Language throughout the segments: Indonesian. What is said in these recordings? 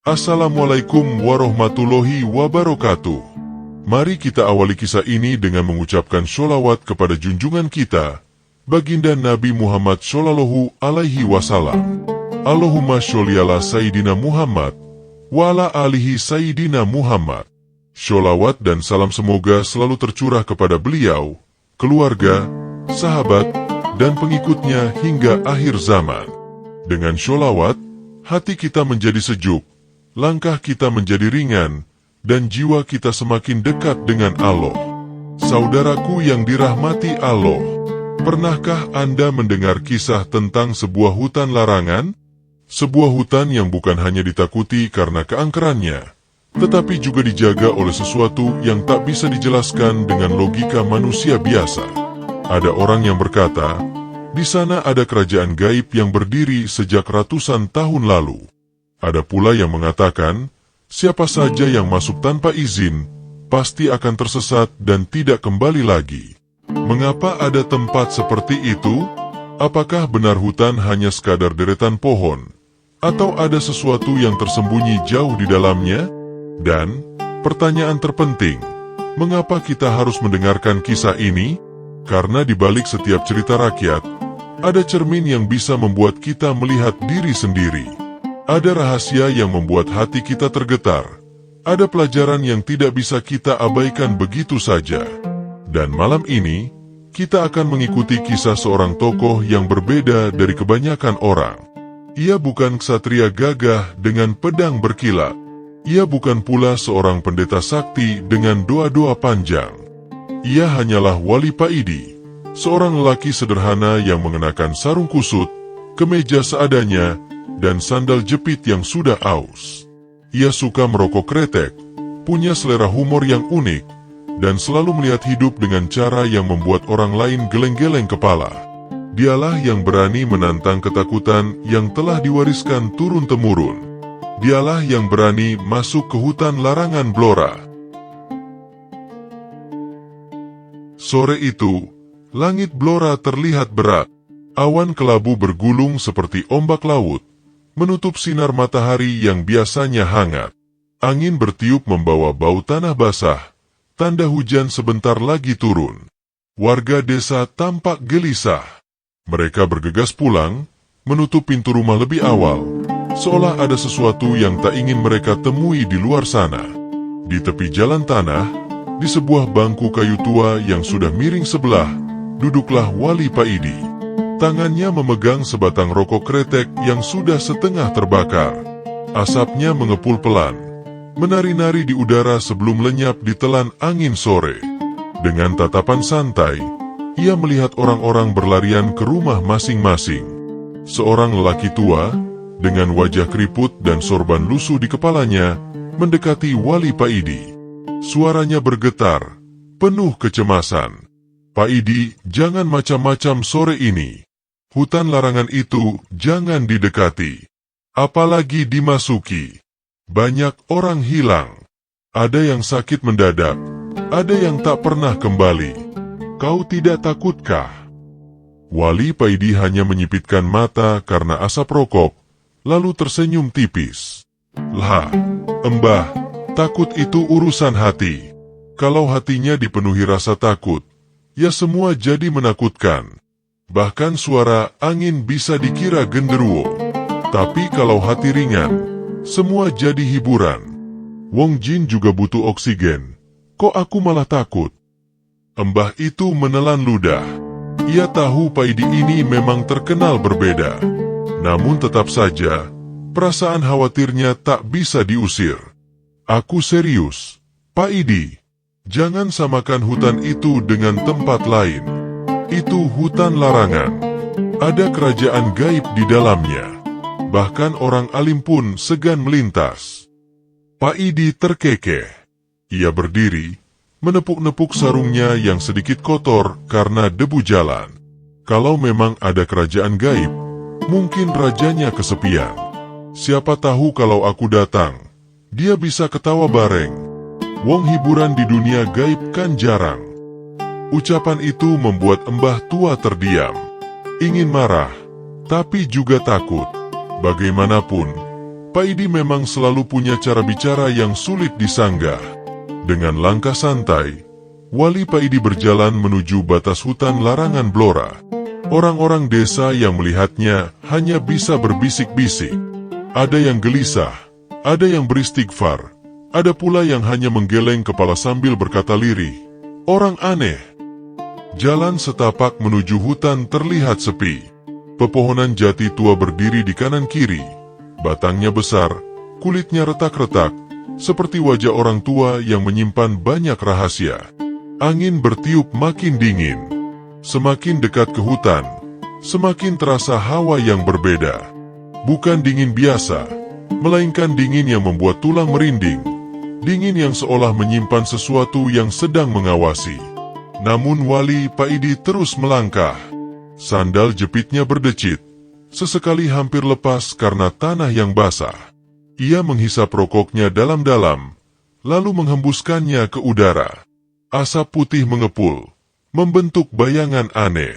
Assalamualaikum warahmatullahi wabarakatuh. Mari kita awali kisah ini dengan mengucapkan sholawat kepada junjungan kita, Baginda Nabi Muhammad Shallallahu Alaihi Wasallam. Allahumma sholli ala Sayyidina Muhammad, wa ala alihi Sayyidina Muhammad. Sholawat dan salam semoga selalu tercurah kepada beliau, keluarga, sahabat, dan pengikutnya hingga akhir zaman. Dengan sholawat, hati kita menjadi sejuk, langkah kita menjadi ringan, dan jiwa kita semakin dekat dengan Allah. Saudaraku yang dirahmati Allah, pernahkah Anda mendengar kisah tentang sebuah hutan larangan? Sebuah hutan yang bukan hanya ditakuti karena keangkerannya, tetapi juga dijaga oleh sesuatu yang tak bisa dijelaskan dengan logika manusia biasa. Ada orang yang berkata, di sana ada kerajaan gaib yang berdiri sejak ratusan tahun lalu. Ada pula yang mengatakan, siapa saja yang masuk tanpa izin, pasti akan tersesat dan tidak kembali lagi. Mengapa ada tempat seperti itu? Apakah benar hutan hanya sekadar deretan pohon? Atau ada sesuatu yang tersembunyi jauh di dalamnya? Dan, pertanyaan terpenting, mengapa kita harus mendengarkan kisah ini? Karena di balik setiap cerita rakyat, ada cermin yang bisa membuat kita melihat diri sendiri. Ada rahasia yang membuat hati kita tergetar. Ada pelajaran yang tidak bisa kita abaikan begitu saja. Dan malam ini, kita akan mengikuti kisah seorang tokoh yang berbeda dari kebanyakan orang. Ia bukan ksatria gagah dengan pedang berkilat. Ia bukan pula seorang pendeta sakti dengan doa-doa panjang. Ia hanyalah Wali Paidi, seorang lelaki sederhana yang mengenakan sarung kusut, kemeja seadanya, dan sandal jepit yang sudah aus. Ia suka merokok kretek, punya selera humor yang unik, dan selalu melihat hidup dengan cara yang membuat orang lain geleng-geleng kepala. Dialah yang berani menantang ketakutan yang telah diwariskan turun-temurun. Dialah yang berani masuk ke hutan larangan Blora. Sore itu, langit Blora terlihat berat. Awan kelabu bergulung seperti ombak laut, menutup sinar matahari yang biasanya hangat. Angin bertiup membawa bau tanah basah, tanda hujan sebentar lagi turun. Warga desa tampak gelisah. Mereka bergegas pulang, menutup pintu rumah lebih awal, seolah ada sesuatu yang tak ingin mereka temui di luar sana. Di tepi jalan tanah, di sebuah bangku kayu tua yang sudah miring sebelah, duduklah Wali Paidi. Tangannya memegang sebatang rokok kretek yang sudah setengah terbakar. Asapnya mengepul pelan, menari-nari di udara sebelum lenyap ditelan angin sore. Dengan tatapan santai, ia melihat orang-orang berlarian ke rumah masing-masing. Seorang lelaki tua, dengan wajah keriput dan sorban lusuh di kepalanya, mendekati Wali Paidi. Suaranya bergetar, penuh kecemasan. Paidi, jangan macam-macam sore ini. Hutan larangan itu jangan didekati. Apalagi dimasuki. Banyak orang hilang. Ada yang sakit mendadak. Ada yang tak pernah kembali. Kau tidak takutkah? Wali Paidi hanya menyipitkan mata karena asap rokok, lalu tersenyum tipis. Lah, Mbah, takut itu urusan hati. Kalau hatinya dipenuhi rasa takut, ya semua jadi menakutkan. Bahkan suara angin bisa dikira genderuwo. Tapi kalau hati ringan, semua jadi hiburan. Wong Jin juga butuh oksigen. Kok aku malah takut? Mbah itu menelan ludah. Ia tahu Paidi ini memang terkenal berbeda. Namun tetap saja, perasaan khawatirnya tak bisa diusir. Aku serius, Paidi. Jangan samakan hutan itu dengan tempat lain. Itu hutan larangan. Ada kerajaan gaib di dalamnya. Bahkan orang alim pun segan melintas. Paidi terkekeh. Ia berdiri, menepuk-nepuk sarungnya yang sedikit kotor karena debu jalan. Kalau memang ada kerajaan gaib, mungkin rajanya kesepian. Siapa tahu kalau aku datang, dia bisa ketawa bareng. Wong hiburan di dunia gaib kan jarang. Ucapan itu membuat Mbah tua terdiam. Ingin marah, tapi juga takut. Bagaimanapun, Pak Idi memang selalu punya cara bicara yang sulit disanggah. Dengan langkah santai, Wali Pak Idi berjalan menuju batas hutan larangan Blora. Orang-orang desa yang melihatnya hanya bisa berbisik-bisik. Ada yang gelisah, ada yang beristighfar, ada pula yang hanya menggeleng kepala sambil berkata lirih, "Orang aneh." Jalan setapak menuju hutan terlihat sepi. Pepohonan jati tua berdiri di kanan kiri. Batangnya besar, kulitnya retak-retak, seperti wajah orang tua yang menyimpan banyak rahasia. Angin bertiup makin dingin. Semakin dekat ke hutan, semakin terasa hawa yang berbeda. Bukan dingin biasa, melainkan dingin yang membuat tulang merinding. Dingin yang seolah menyimpan sesuatu yang sedang mengawasi. Namun Wali Pak Idi terus melangkah. Sandal jepitnya berdecit. Sesekali hampir lepas karena tanah yang basah. Ia menghisap rokoknya dalam-dalam, lalu menghembuskannya ke udara. Asap putih mengepul, membentuk bayangan aneh.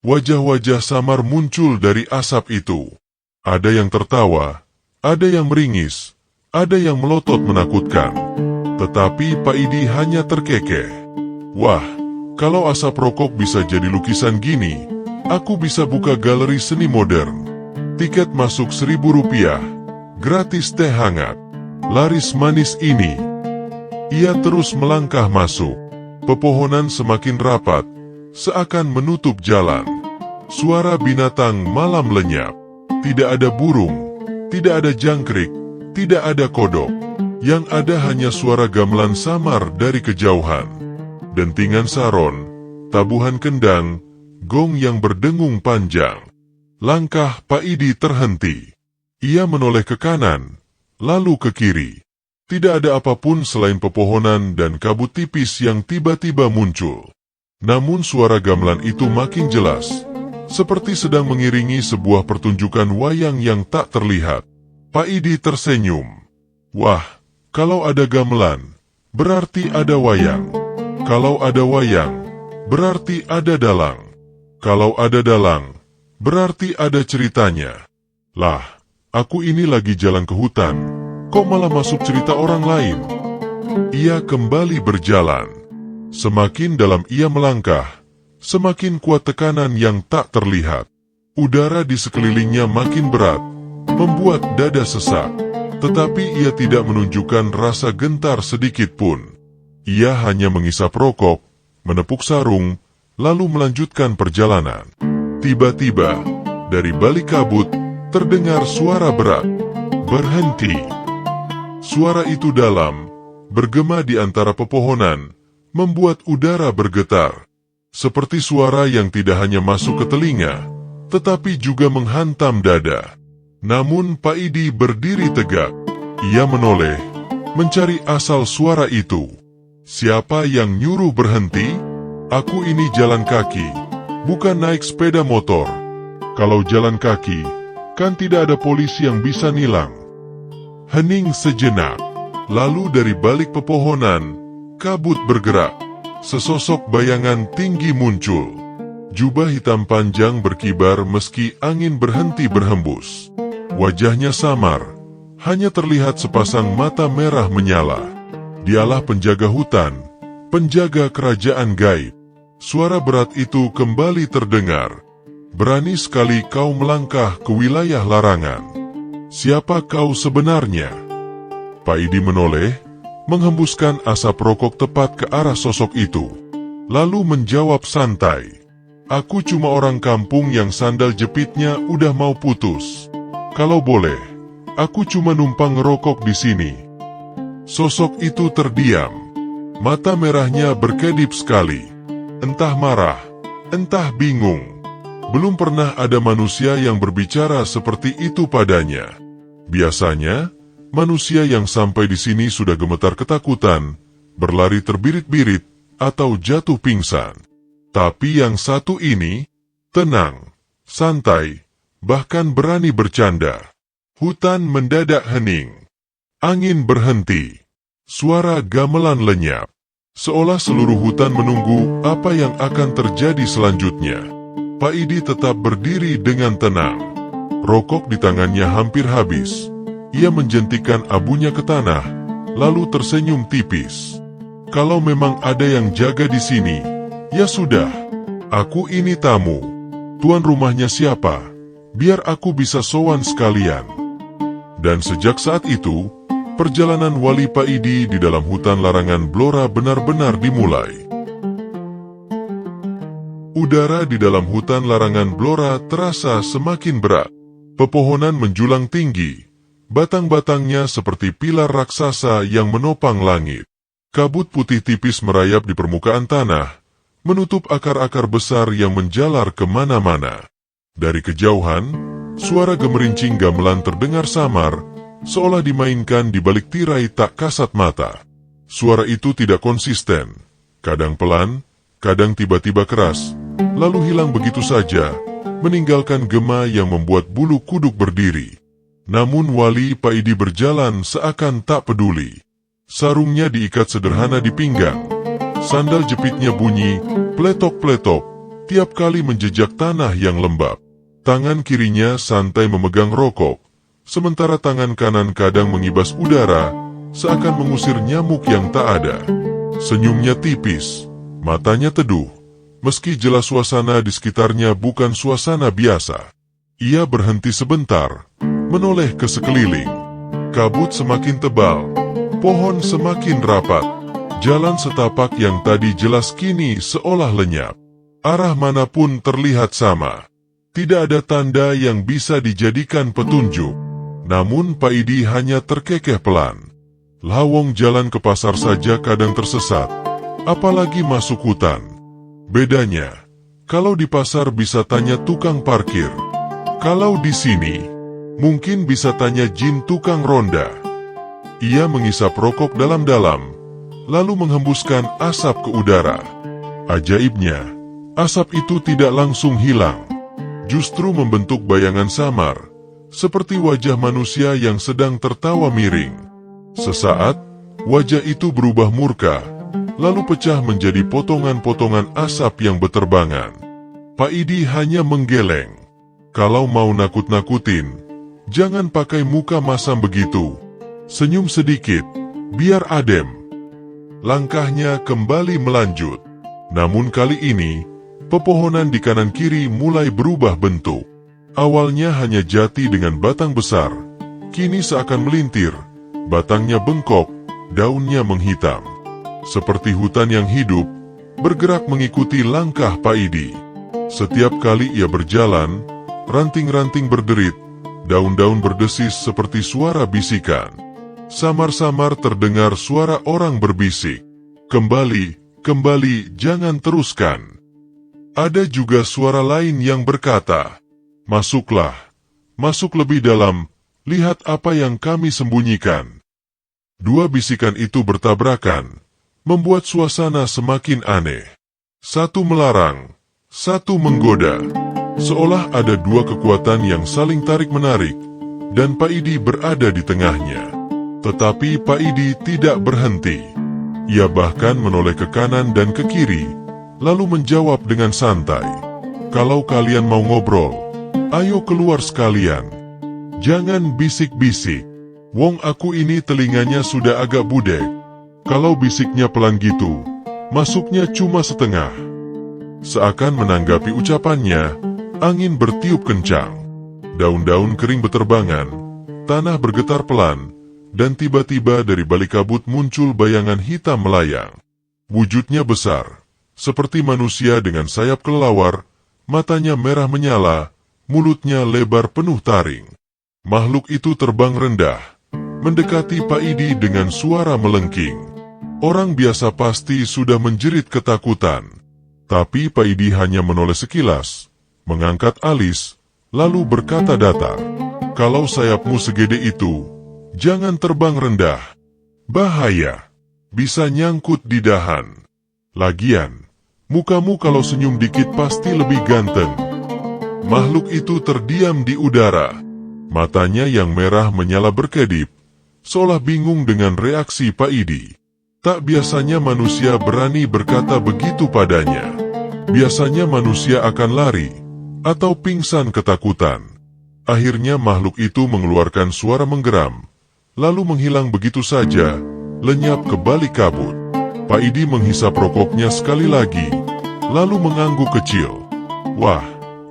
Wajah-wajah samar muncul dari asap itu. Ada yang tertawa, ada yang meringis, ada yang melotot menakutkan. Tetapi Pak Idi hanya terkekeh. Wah, kalau asap rokok bisa jadi lukisan gini, aku bisa buka galeri seni modern. Tiket masuk Rp1.000, gratis teh hangat, laris manis ini. Ia terus melangkah masuk. Pepohonan semakin rapat, seakan menutup jalan. Suara binatang malam lenyap. Tidak ada burung, tidak ada jangkrik, tidak ada kodok. Yang ada hanya suara gamelan samar dari kejauhan. Dentingan saron, tabuhan kendang, gong yang berdengung panjang. Langkah Pak Idi terhenti. Ia menoleh ke kanan, lalu ke kiri. Tidak ada apapun selain pepohonan dan kabut tipis yang tiba-tiba muncul. Namun suara gamelan itu makin jelas, seperti sedang mengiringi sebuah pertunjukan wayang yang tak terlihat. Pak Idi tersenyum. Wah, kalau ada gamelan, berarti ada wayang. Kalau ada wayang, berarti ada dalang. Kalau ada dalang, berarti ada ceritanya. Lah, aku ini lagi jalan ke hutan, kok malah masuk cerita orang lain? Ia kembali berjalan. Semakin dalam ia melangkah, semakin kuat tekanan yang tak terlihat. Udara di sekelilingnya makin berat, membuat dada sesak. Tetapi ia tidak menunjukkan rasa gentar sedikit pun. Ia hanya menghisap rokok, menepuk sarung, lalu melanjutkan perjalanan. Tiba-tiba, dari balik kabut, terdengar suara berat. Berhenti. Suara itu dalam, bergema di antara pepohonan, membuat udara bergetar. Seperti suara yang tidak hanya masuk ke telinga, tetapi juga menghantam dada. Namun Pak Idi berdiri tegak. Ia menoleh, mencari asal suara itu. Siapa yang nyuruh berhenti? Aku ini jalan kaki, bukan naik sepeda motor. Kalau jalan kaki, kan tidak ada polisi yang bisa nilang. Hening sejenak, lalu dari balik pepohonan, kabut bergerak. Sesosok bayangan tinggi muncul. Jubah hitam panjang berkibar meski angin berhenti berhembus. Wajahnya samar, hanya terlihat sepasang mata merah menyala. Dialah penjaga hutan, penjaga kerajaan gaib. Suara berat itu kembali terdengar. Berani sekali kau melangkah ke wilayah larangan. Siapa kau sebenarnya? Pak Idi menoleh, menghembuskan asap rokok tepat ke arah sosok itu. Lalu menjawab santai. Aku cuma orang kampung yang sandal jepitnya udah mau putus. Kalau boleh, aku cuma numpang ngerokok di sini. Sosok itu terdiam. Mata merahnya berkedip sekali. Entah marah, entah bingung. Belum pernah ada manusia yang berbicara seperti itu padanya. Biasanya, manusia yang sampai di sini sudah gemetar ketakutan, berlari terbirit-birit, atau jatuh pingsan. Tapi yang satu ini, tenang, santai, bahkan berani bercanda. Hutan mendadak hening. Angin berhenti. Suara gamelan lenyap. Seolah seluruh hutan menunggu apa yang akan terjadi selanjutnya. Pak Idi tetap berdiri dengan tenang. Rokok di tangannya hampir habis. Ia menjentikan abunya ke tanah, lalu tersenyum tipis. Kalau memang ada yang jaga di sini, ya sudah. Aku ini tamu. Tuan rumahnya siapa? Biar aku bisa sowan sekalian. Dan sejak saat itu, perjalanan Wali Paidi di dalam hutan larangan Blora benar-benar dimulai. Udara di dalam hutan larangan Blora terasa semakin berat. Pepohonan menjulang tinggi, batang-batangnya seperti pilar raksasa yang menopang langit. Kabut putih tipis merayap di permukaan tanah, menutup akar-akar besar yang menjalar kemana-mana. Dari kejauhan, suara gemerincing gamelan terdengar samar, seolah dimainkan di balik tirai tak kasat mata. Suara itu tidak konsisten, kadang pelan, kadang tiba-tiba keras, lalu hilang begitu saja, meninggalkan gema yang membuat bulu kuduk berdiri. Namun Wali Paidi berjalan seakan tak peduli. Sarungnya diikat sederhana di pinggang. Sandal jepitnya bunyi, pletok-pletok, tiap kali menjejak tanah yang lembab. Tangan kirinya santai memegang rokok, sementara tangan kanan kadang mengibas udara, seakan mengusir nyamuk yang tak ada. Senyumnya tipis, matanya teduh, meski jelas suasana di sekitarnya bukan suasana biasa. Ia berhenti sebentar, menoleh ke sekeliling. Kabut semakin tebal, pohon semakin rapat. Jalan setapak yang tadi jelas kini seolah lenyap. Arah manapun terlihat sama. Tidak ada tanda yang bisa dijadikan petunjuk. Namun Paidi hanya terkekeh pelan. Lawong jalan ke pasar saja kadang tersesat, apalagi masuk hutan. Bedanya, kalau di pasar bisa tanya tukang parkir. Kalau di sini, mungkin bisa tanya jin tukang ronda. Ia mengisap rokok dalam-dalam, lalu menghembuskan asap ke udara. Ajaibnya, asap itu tidak langsung hilang. Justru membentuk bayangan samar, seperti wajah manusia yang sedang tertawa miring. Sesaat, wajah itu berubah murka, lalu pecah menjadi potongan-potongan asap yang beterbangan. Paidi hanya menggeleng. Kalau mau nakut-nakutin, jangan pakai muka masam begitu. Senyum sedikit, biar adem. Langkahnya kembali melanjut. Namun kali ini, pepohonan di kanan kiri mulai berubah bentuk. Awalnya hanya jati dengan batang besar, kini seakan melintir. Batangnya bengkok, daunnya menghitam. Seperti hutan yang hidup, bergerak mengikuti langkah Paidi. Setiap kali ia berjalan, ranting-ranting berderit, daun-daun berdesis seperti suara bisikan. Samar-samar terdengar suara orang berbisik. Kembali, kembali, jangan teruskan. Ada juga suara lain yang berkata, masuklah, masuk lebih dalam, lihat apa yang kami sembunyikan. Dua bisikan itu bertabrakan, membuat suasana semakin aneh. Satu melarang, satu menggoda. Seolah ada dua kekuatan yang saling tarik-menarik, dan Paidi berada di tengahnya. Tetapi Paidi tidak berhenti. Ia bahkan menoleh ke kanan dan ke kiri, lalu menjawab dengan santai. Kalau kalian mau ngobrol, ayo keluar sekalian. Jangan bisik-bisik. Wong aku ini telinganya sudah agak budek. Kalau bisiknya pelan gitu, masuknya cuma setengah. Seakan menanggapi ucapannya, angin bertiup kencang. Daun-daun kering beterbangan, tanah bergetar pelan, dan tiba-tiba dari balik kabut muncul bayangan hitam melayang. Wujudnya besar, seperti manusia dengan sayap kelelawar, matanya merah menyala, mulutnya lebar penuh taring. Makhluk itu terbang rendah, mendekati Paidi dengan suara melengking. Orang biasa pasti sudah menjerit ketakutan. Tapi Paidi hanya menoleh sekilas, mengangkat alis, lalu berkata datar, kalau sayapmu segede itu, jangan terbang rendah. Bahaya, bisa nyangkut di dahan. Lagian, mukamu kalau senyum dikit pasti lebih ganteng. Makhluk itu terdiam di udara. Matanya yang merah menyala berkedip, seolah bingung dengan reaksi Paidi. Tak biasanya manusia berani berkata begitu padanya. Biasanya manusia akan lari, atau pingsan ketakutan. Akhirnya makhluk itu mengeluarkan suara menggeram, lalu menghilang begitu saja, lenyap ke balik kabut. Pak Idi menghisap rokoknya sekali lagi, lalu mengangguk kecil. Wah,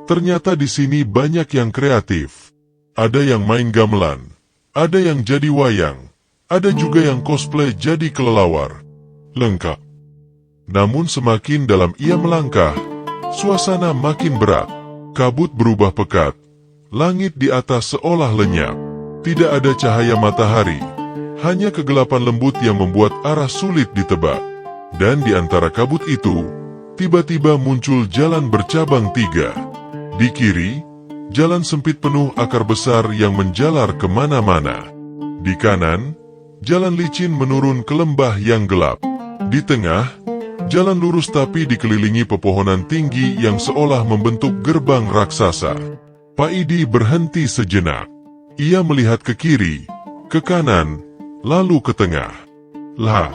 ternyata di sini banyak yang kreatif. Ada yang main gamelan, ada yang jadi wayang, ada juga yang cosplay jadi kelelawar. Lengkap. Namun semakin dalam ia melangkah, suasana makin berat. Kabut berubah pekat. Langit di atas seolah lenyap. Tidak ada cahaya matahari. Hanya kegelapan lembut yang membuat arah sulit ditebak. Dan di antara kabut itu, tiba-tiba muncul jalan bercabang 3. Di kiri, jalan sempit penuh akar besar yang menjalar kemana-mana. Di kanan, jalan licin menurun ke lembah yang gelap. Di tengah, jalan lurus tapi dikelilingi pepohonan tinggi yang seolah membentuk gerbang raksasa. Pak Idi berhenti sejenak. Ia melihat ke kiri, ke kanan, lalu ke tengah. Lah,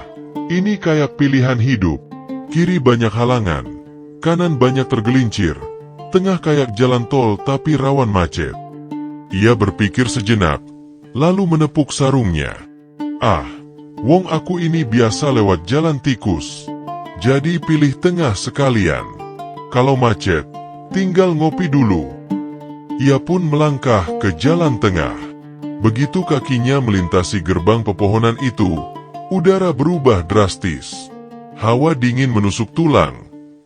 ini kayak pilihan hidup. Kiri banyak halangan, kanan banyak tergelincir, tengah kayak jalan tol tapi rawan macet. Ia berpikir sejenak, lalu menepuk sarungnya. Ah, wong aku ini biasa lewat jalan tikus. Jadi pilih tengah sekalian. Kalau macet, tinggal ngopi dulu. Ia pun melangkah ke jalan tengah. Begitu kakinya melintasi gerbang pepohonan itu, udara berubah drastis. Hawa dingin menusuk tulang,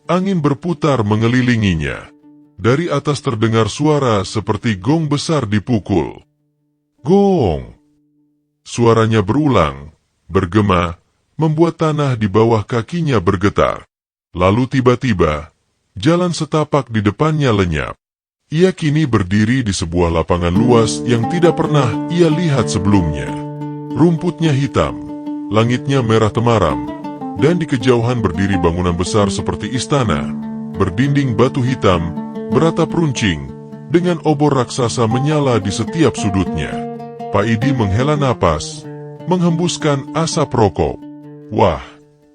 angin berputar mengelilinginya. Dari atas terdengar suara seperti gong besar dipukul. Gong! Suaranya berulang, bergema, membuat tanah di bawah kakinya bergetar. Lalu tiba-tiba, jalan setapak di depannya lenyap. Ia kini berdiri di sebuah lapangan luas yang tidak pernah ia lihat sebelumnya. Rumputnya hitam, langitnya merah temaram, dan di kejauhan berdiri bangunan besar seperti istana, berdinding batu hitam, beratap runcing, dengan obor raksasa menyala di setiap sudutnya. Pak Idi menghela napas, menghembuskan asap rokok. Wah,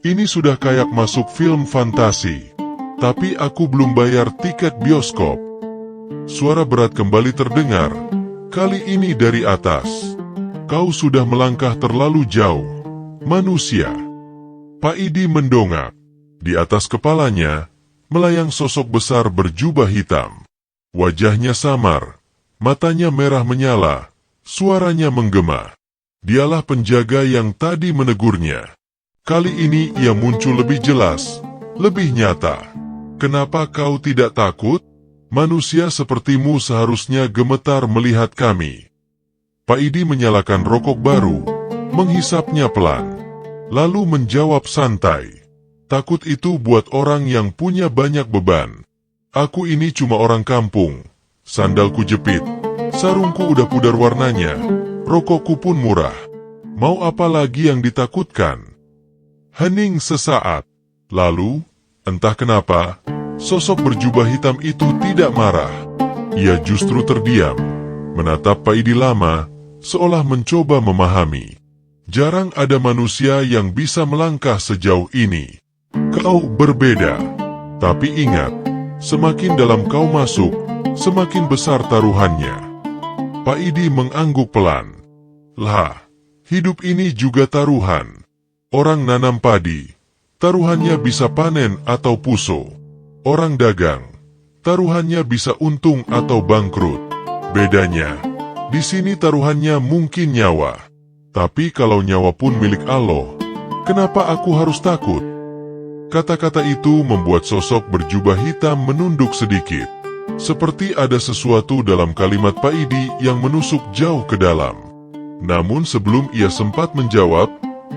ini sudah kayak masuk film fantasi. Tapi aku belum bayar tiket bioskop. Suara berat kembali terdengar, kali ini dari atas. Kau sudah melangkah terlalu jauh, manusia. Pak Idi mendongak. Di atas kepalanya, melayang sosok besar berjubah hitam. Wajahnya samar, matanya merah menyala, suaranya menggema. Dialah penjaga yang tadi menegurnya. Kali ini ia muncul lebih jelas, lebih nyata. Kenapa kau tidak takut? Manusia sepertimu seharusnya gemetar melihat kami. Pak Idi menyalakan rokok baru, menghisapnya pelan, lalu menjawab santai. Takut itu buat orang yang punya banyak beban. Aku ini cuma orang kampung. Sandalku jepit, sarungku udah pudar warnanya, rokokku pun murah. Mau apa lagi yang ditakutkan? Hening sesaat. Lalu, entah kenapa, sosok berjubah hitam itu tidak marah. Ia justru terdiam, menatap Pak Idi lama, seolah mencoba memahami. Jarang ada manusia yang bisa melangkah sejauh ini. Kau berbeda. Tapi ingat, semakin dalam kau masuk, semakin besar taruhannya. Pak Idi mengangguk pelan. Lah, hidup ini juga taruhan. Orang nanam padi, taruhannya bisa panen atau puso. Orang dagang, taruhannya bisa untung atau bangkrut. Bedanya, di sini taruhannya mungkin nyawa. Tapi kalau nyawa pun milik Allah, kenapa aku harus takut? Kata-kata itu membuat sosok berjubah hitam menunduk sedikit. Seperti ada sesuatu dalam kalimat Pak Idi yang menusuk jauh ke dalam. Namun sebelum ia sempat menjawab,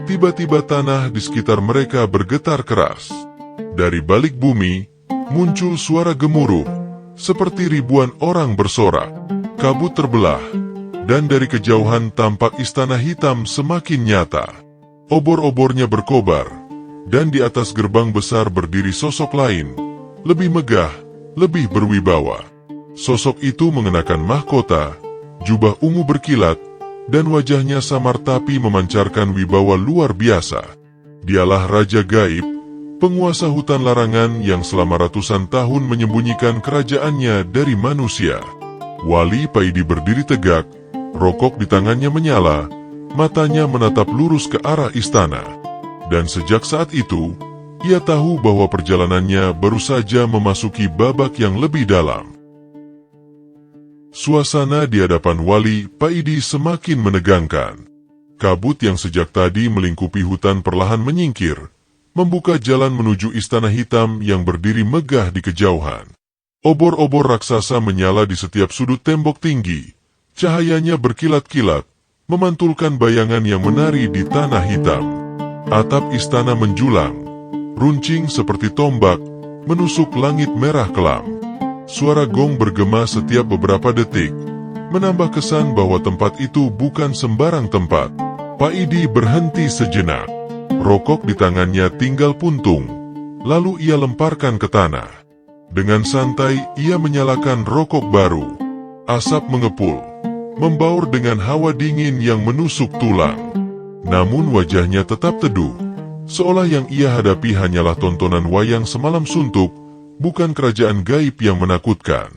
tiba-tiba tanah di sekitar mereka bergetar keras. Dari balik bumi, muncul suara gemuruh, seperti ribuan orang bersorak. Kabut terbelah, dan dari kejauhan tampak istana hitam semakin nyata. Obor-obornya berkobar, dan di atas gerbang besar berdiri sosok lain, lebih megah, lebih berwibawa. Sosok itu mengenakan mahkota, jubah ungu berkilat, dan wajahnya samar tapi memancarkan wibawa luar biasa. Dialah Raja Gaib, penguasa hutan larangan yang selama ratusan tahun menyembunyikan kerajaannya dari manusia. Wali Paidi berdiri tegak, rokok di tangannya menyala, matanya menatap lurus ke arah istana. Dan sejak saat itu, ia tahu bahwa perjalanannya baru saja memasuki babak yang lebih dalam. Suasana di hadapan Wali Paidi semakin menegangkan. Kabut yang sejak tadi melingkupi hutan perlahan menyingkir, membuka jalan menuju istana hitam yang berdiri megah di kejauhan. Obor-obor raksasa menyala di setiap sudut tembok tinggi. Cahayanya berkilat-kilat, memantulkan bayangan yang menari di tanah hitam. Atap istana menjulang, runcing seperti tombak, menusuk langit merah kelam. Suara gong bergema setiap beberapa detik, menambah kesan bahwa tempat itu bukan sembarang tempat. Paidi berhenti sejenak. Rokok di tangannya tinggal puntung, lalu ia lemparkan ke tanah. Dengan santai, ia menyalakan rokok baru. Asap mengepul, membaur dengan hawa dingin yang menusuk tulang. Namun wajahnya tetap teduh, seolah yang ia hadapi hanyalah tontonan wayang semalam suntuk, bukan kerajaan gaib yang menakutkan.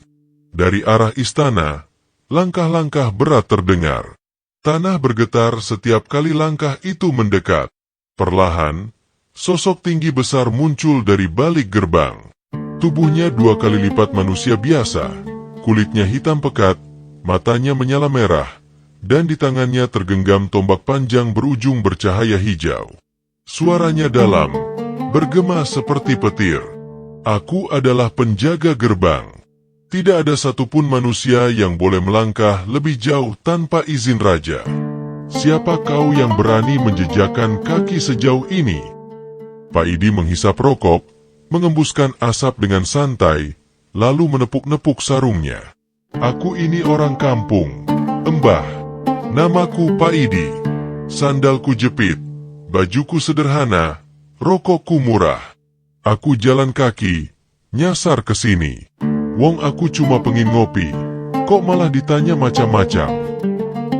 Dari arah istana, langkah-langkah berat terdengar. Tanah bergetar setiap kali langkah itu mendekat. Perlahan, sosok tinggi besar muncul dari balik gerbang. Tubuhnya 2 kali lipat manusia biasa, kulitnya hitam pekat, matanya menyala merah, dan di tangannya tergenggam tombak panjang berujung bercahaya hijau. Suaranya dalam, bergema seperti petir. Aku adalah penjaga gerbang. Tidak ada satupun manusia yang boleh melangkah lebih jauh tanpa izin raja. Siapa kau yang berani menjejakkan kaki sejauh ini? Paidi menghisap rokok, mengembuskan asap dengan santai, lalu menepuk-nepuk sarungnya. Aku ini orang kampung, Embah. Namaku Paidi. Sandalku jepit, bajuku sederhana, rokokku murah. Aku jalan kaki, nyasar ke sini. Wong aku cuma pengin ngopi, kok malah ditanya macam-macam.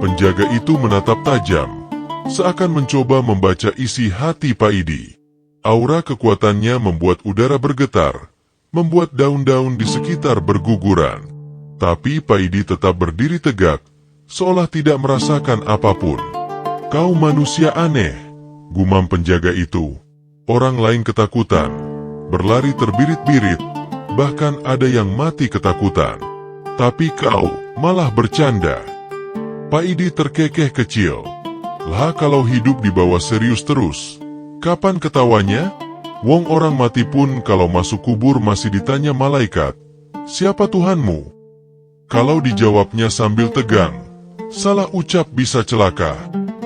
Penjaga itu menatap tajam, seakan mencoba membaca isi hati Paidi. Aura kekuatannya membuat udara bergetar, membuat daun-daun di sekitar berguguran. Tapi Paidi tetap berdiri tegak, seolah tidak merasakan apapun. Kau manusia aneh, gumam penjaga itu. Orang lain ketakutan, berlari terbirit-birit, bahkan ada yang mati ketakutan. Tapi kau malah bercanda. Paidi terkekeh kecil. Lah kalau hidup dibawa serius terus, kapan ketawanya? Wong orang mati pun kalau masuk kubur masih ditanya malaikat, siapa Tuhanmu? Kalau dijawabnya sambil tegang, salah ucap bisa celaka.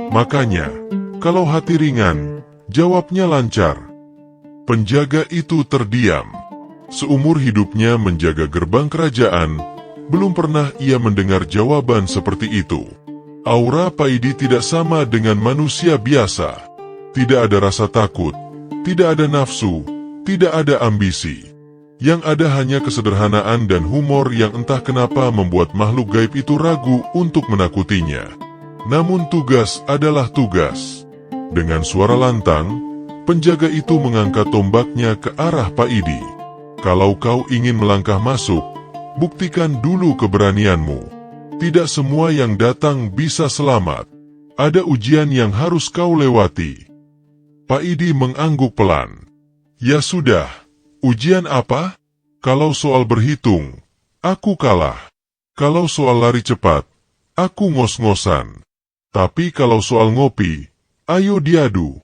Makanya, kalau hati ringan, jawabnya lancar. Penjaga itu terdiam. Seumur hidupnya menjaga gerbang kerajaan, belum pernah ia mendengar jawaban seperti itu. Aura Paidi tidak sama dengan manusia biasa. Tidak ada rasa takut, tidak ada nafsu, tidak ada ambisi. Yang ada hanya kesederhanaan dan humor yang entah kenapa membuat makhluk gaib itu ragu untuk menakutinya. Namun tugas adalah tugas. Dengan suara lantang, penjaga itu mengangkat tombaknya ke arah Paidi. Kalau kau ingin melangkah masuk, buktikan dulu keberanianmu. Tidak semua yang datang bisa selamat. Ada ujian yang harus kau lewati. Paidi mengangguk pelan. Ya sudah, ujian apa? Kalau soal berhitung, aku kalah. Kalau soal lari cepat, aku ngos-ngosan. Tapi kalau soal ngopi, ayo diadu.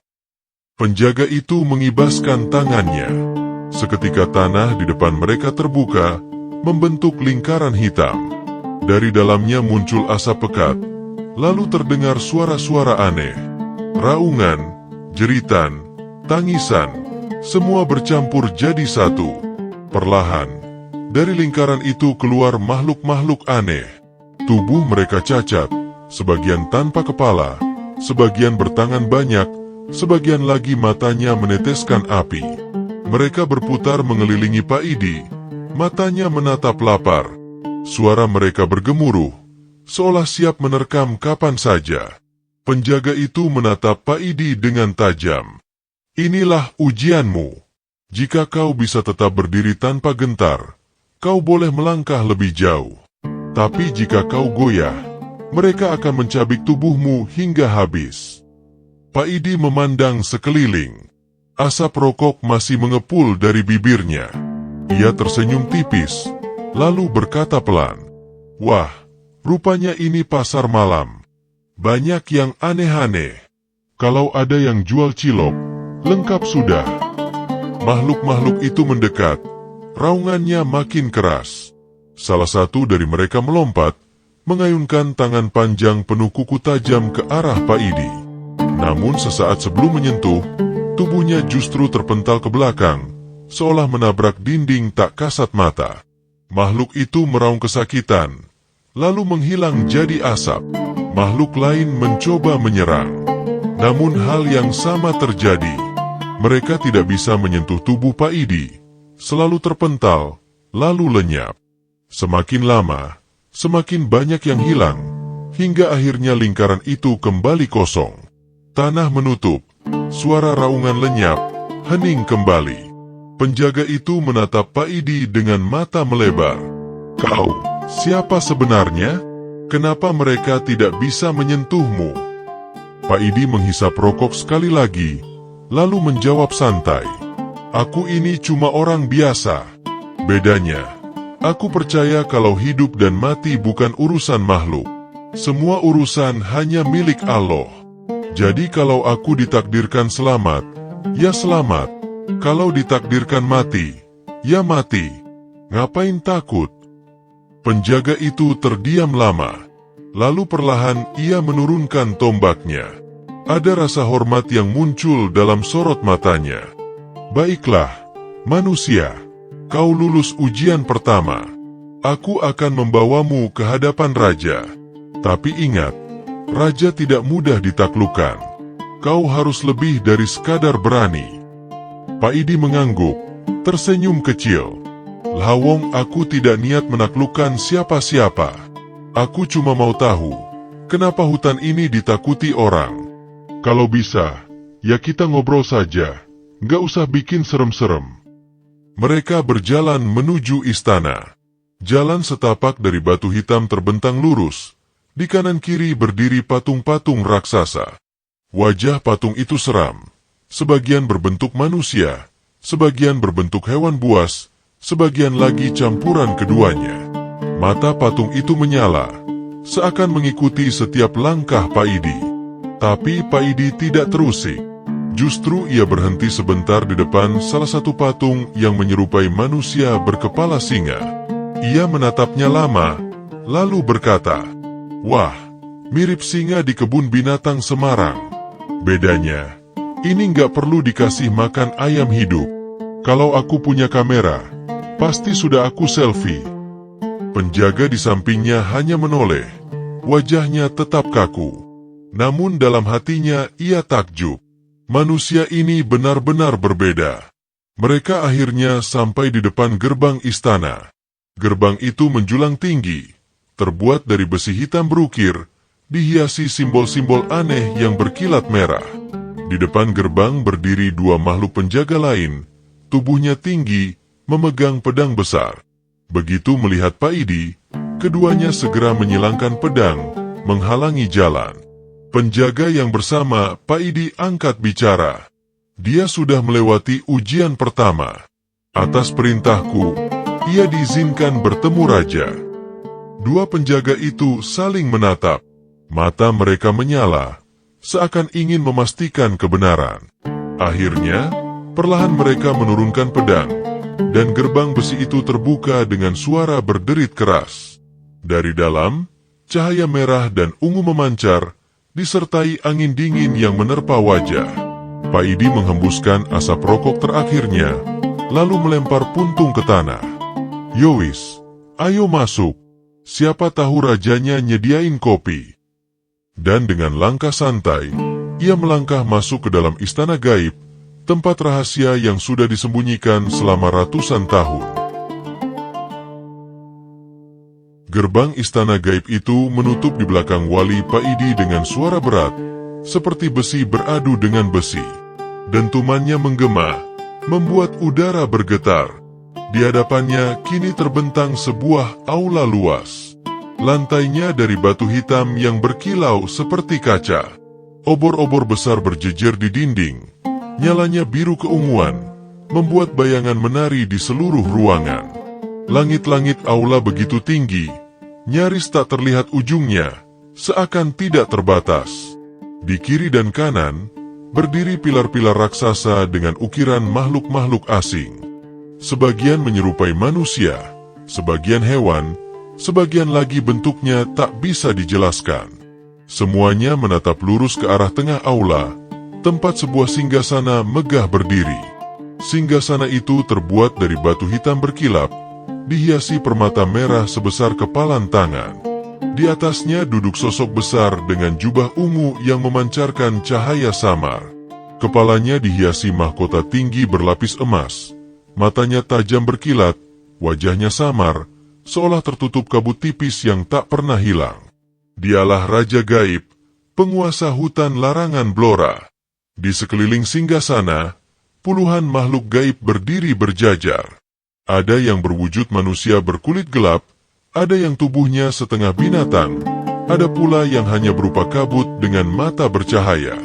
Penjaga itu mengibaskan tangannya. Seketika tanah di depan mereka terbuka, membentuk lingkaran hitam. Dari dalamnya muncul asap pekat, lalu terdengar suara-suara aneh. Raungan, jeritan, tangisan, semua bercampur jadi satu. Perlahan, dari lingkaran itu keluar makhluk-makhluk aneh. Tubuh mereka cacat, sebagian tanpa kepala, sebagian bertangan banyak, sebagian lagi matanya meneteskan api. Mereka berputar mengelilingi Paidi, matanya menatap lapar. Suara mereka bergemuruh, seolah siap menerkam kapan saja. Penjaga itu menatap Paidi dengan tajam. Inilah ujianmu. Jika kau bisa tetap berdiri tanpa gentar, kau boleh melangkah lebih jauh. Tapi jika kau goyah, mereka akan mencabik tubuhmu hingga habis. Pak Idi memandang sekeliling. Asap rokok masih mengepul dari bibirnya. Ia tersenyum tipis, lalu berkata pelan, "Wah, rupanya ini pasar malam. Banyak yang aneh-aneh. Kalau ada yang jual cilok, lengkap sudah." Makhluk-makhluk itu mendekat. Raungannya makin keras. Salah satu dari mereka melompat, mengayunkan tangan panjang penuh kuku tajam ke arah Pak Idi. Namun sesaat sebelum menyentuh, tubuhnya justru terpental ke belakang, seolah menabrak dinding tak kasat mata. Makhluk itu meraung kesakitan, lalu menghilang jadi asap. Makhluk lain mencoba menyerang. Namun hal yang sama terjadi. Mereka tidak bisa menyentuh tubuh Pak Idi. Selalu terpental, lalu lenyap. Semakin lama, semakin banyak yang hilang, hingga akhirnya lingkaran itu kembali kosong. Tanah menutup, suara raungan lenyap, hening kembali. Penjaga itu menatap Pak Idi dengan mata melebar. "Kau, siapa sebenarnya? Kenapa mereka tidak bisa menyentuhmu?" Pak Idi menghisap rokok sekali lagi, lalu menjawab santai, "Aku ini cuma orang biasa. Bedanya, aku percaya kalau hidup dan mati bukan urusan makhluk. Semua urusan hanya milik Allah. Jadi kalau aku ditakdirkan selamat, ya selamat. Kalau ditakdirkan mati, ya mati. Ngapain takut?" Penjaga itu terdiam lama. Lalu perlahan ia menurunkan tombaknya. Ada rasa hormat yang muncul dalam sorot matanya. "Baiklah, manusia. Kau lulus ujian pertama. Aku akan membawamu ke hadapan raja. Tapi ingat, raja tidak mudah ditaklukkan. Kau harus lebih dari sekadar berani." Pak Idi mengangguk, tersenyum kecil. "Lawong, aku tidak niat menaklukkan siapa-siapa. Aku cuma mau tahu, kenapa hutan ini ditakuti orang. Kalau bisa, ya kita ngobrol saja, gak usah bikin serem-serem." Mereka berjalan menuju istana. Jalan setapak dari batu hitam terbentang lurus. Di kanan kiri berdiri patung-patung raksasa. Wajah patung itu seram. Sebagian berbentuk manusia, sebagian berbentuk hewan buas, sebagian lagi campuran keduanya. Mata patung itu menyala, seakan mengikuti setiap langkah Pak Idi. Tapi Pak Idi tidak terusik. Justru ia berhenti sebentar di depan salah satu patung yang menyerupai manusia berkepala singa. Ia menatapnya lama, lalu berkata, "Wah, mirip singa di kebun binatang Semarang. Bedanya, ini nggak perlu dikasih makan ayam hidup. Kalau aku punya kamera, pasti sudah aku selfie." Penjaga di sampingnya hanya menoleh. Wajahnya tetap kaku. Namun dalam hatinya ia takjub. Manusia ini benar-benar berbeda. Mereka akhirnya sampai di depan gerbang istana. Gerbang itu menjulang tinggi, terbuat dari besi hitam berukir, dihiasi simbol-simbol aneh yang berkilat merah. Di depan gerbang berdiri dua makhluk penjaga lain, tubuhnya tinggi, memegang pedang besar. Begitu melihat Pak Idi, keduanya segera menyilangkan pedang, menghalangi jalan. Penjaga yang bersama Pak Idi angkat bicara. Dia sudah melewati ujian pertama. Atas perintahku, ia diizinkan bertemu raja. Dua penjaga itu saling menatap. Mata mereka menyala, seakan ingin memastikan kebenaran. Akhirnya, perlahan mereka menurunkan pedang, dan gerbang besi itu terbuka dengan suara berderit keras. Dari dalam, cahaya merah dan ungu memancar, disertai angin dingin yang menerpa wajah. Pak Idi menghembuskan asap rokok terakhirnya, lalu melempar puntung ke tanah. "Yowis, ayo masuk. Siapa tahu rajanya nyediain kopi." Dan dengan langkah santai, ia melangkah masuk ke dalam istana gaib, tempat rahasia yang sudah disembunyikan selama ratusan tahun. Gerbang istana gaib itu menutup di belakang wali Pak Idi dengan suara berat, seperti besi beradu dengan besi. Dentumannya menggema, membuat udara bergetar. Di hadapannya kini terbentang sebuah aula luas. Lantainya dari batu hitam yang berkilau seperti kaca. Obor-obor besar berjejer di dinding. Nyalanya biru keunguan, membuat bayangan menari di seluruh ruangan. Langit-langit aula begitu tinggi, nyaris tak terlihat ujungnya, seakan tidak terbatas. Di kiri dan kanan, berdiri pilar-pilar raksasa dengan ukiran makhluk-makhluk asing. Sebagian menyerupai manusia, sebagian hewan, sebagian lagi bentuknya tak bisa dijelaskan. Semuanya menatap lurus ke arah tengah aula, tempat sebuah singgasana megah berdiri. Singgasana itu terbuat dari batu hitam berkilap, dihiasi permata merah sebesar kepalan tangan. Di atasnya duduk sosok besar dengan jubah ungu yang memancarkan cahaya samar. Kepalanya dihiasi mahkota tinggi berlapis emas. Matanya tajam berkilat, wajahnya samar, seolah tertutup kabut tipis yang tak pernah hilang. Dialah Raja Gaib, penguasa hutan larangan Blora. Di sekeliling singgasana, puluhan makhluk gaib berdiri berjajar. Ada yang berwujud manusia berkulit gelap, ada yang tubuhnya setengah binatang, ada pula yang hanya berupa kabut dengan mata bercahaya.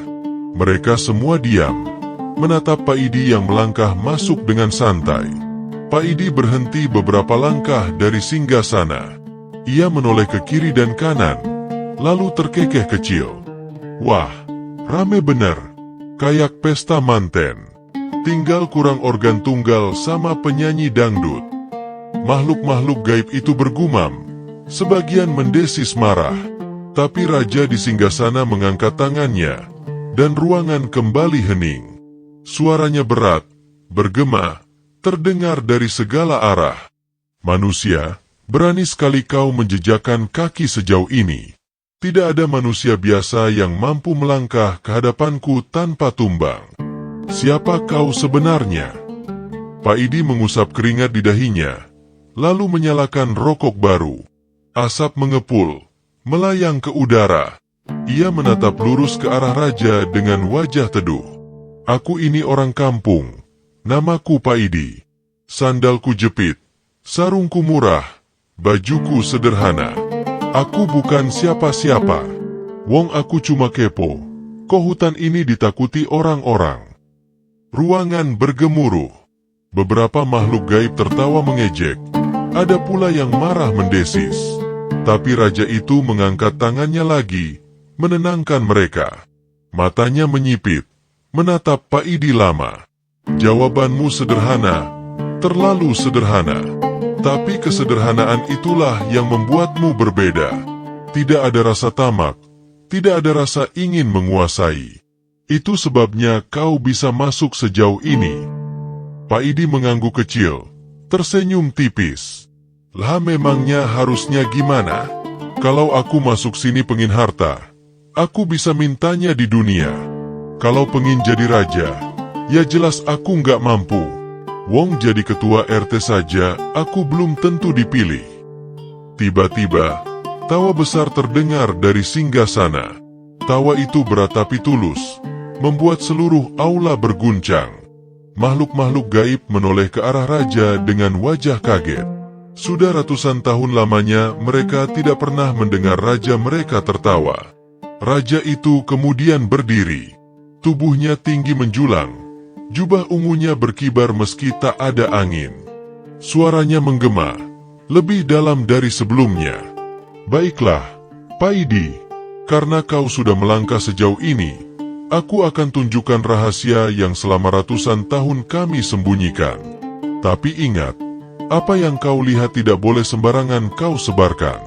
Mereka semua diam, menatap Pak Idi yang melangkah masuk dengan santai. Pak Idi berhenti beberapa langkah dari singgasana. Ia menoleh ke kiri dan kanan, lalu terkekeh kecil. Wah, rame bener, kayak pesta manten. Tinggal kurang organ tunggal sama penyanyi dangdut. Makhluk-makhluk gaib itu bergumam, sebagian mendesis marah. Tapi raja di singgasana mengangkat tangannya, dan ruangan kembali hening. Suaranya berat, bergema, terdengar dari segala arah. Manusia, berani sekali kau menjejakkan kaki sejauh ini. Tidak ada manusia biasa yang mampu melangkah ke hadapanku tanpa tumbang. Siapa kau sebenarnya? Pak Idi mengusap keringat di dahinya, lalu menyalakan rokok baru. Asap mengepul, melayang ke udara. Ia menatap lurus ke arah raja dengan wajah teduh. Aku ini orang kampung, namaku Pak Idi. Sandalku jepit, sarungku murah, bajuku sederhana. Aku bukan siapa-siapa. Wong aku cuma kepo, kok hutan ini ditakuti orang-orang. Ruangan bergemuruh. Beberapa makhluk gaib tertawa mengejek. Ada pula yang marah mendesis. Tapi raja itu mengangkat tangannya lagi, menenangkan mereka. Matanya menyipit, menatap Pak Idi lama. Jawabanmu sederhana, terlalu sederhana. Tapi kesederhanaan itulah yang membuatmu berbeda. Tidak ada rasa tamak, tidak ada rasa ingin menguasai. Itu sebabnya kau bisa masuk sejauh ini. Pak Idi mengangguk kecil, tersenyum tipis. Lah memangnya harusnya gimana? Kalau aku masuk sini pengin harta, aku bisa mintanya di dunia. Kalau pengin jadi raja, ya jelas aku nggak mampu. Wong jadi ketua RT saja, aku belum tentu dipilih. Tiba-tiba, tawa besar terdengar dari singgasana. Tawa itu berat tapi tulus, membuat seluruh aula berguncang. Makhluk-makhluk gaib menoleh ke arah raja dengan wajah kaget. Sudah ratusan tahun lamanya mereka tidak pernah mendengar raja mereka tertawa. Raja itu kemudian berdiri. Tubuhnya tinggi menjulang, jubah ungunya berkibar meski tak ada angin. Suaranya menggema, lebih dalam dari sebelumnya. Baiklah, Pak Idi, karena kau sudah melangkah sejauh ini, aku akan tunjukkan rahasia yang selama ratusan tahun kami sembunyikan. Tapi ingat, apa yang kau lihat tidak boleh sembarangan kau sebarkan.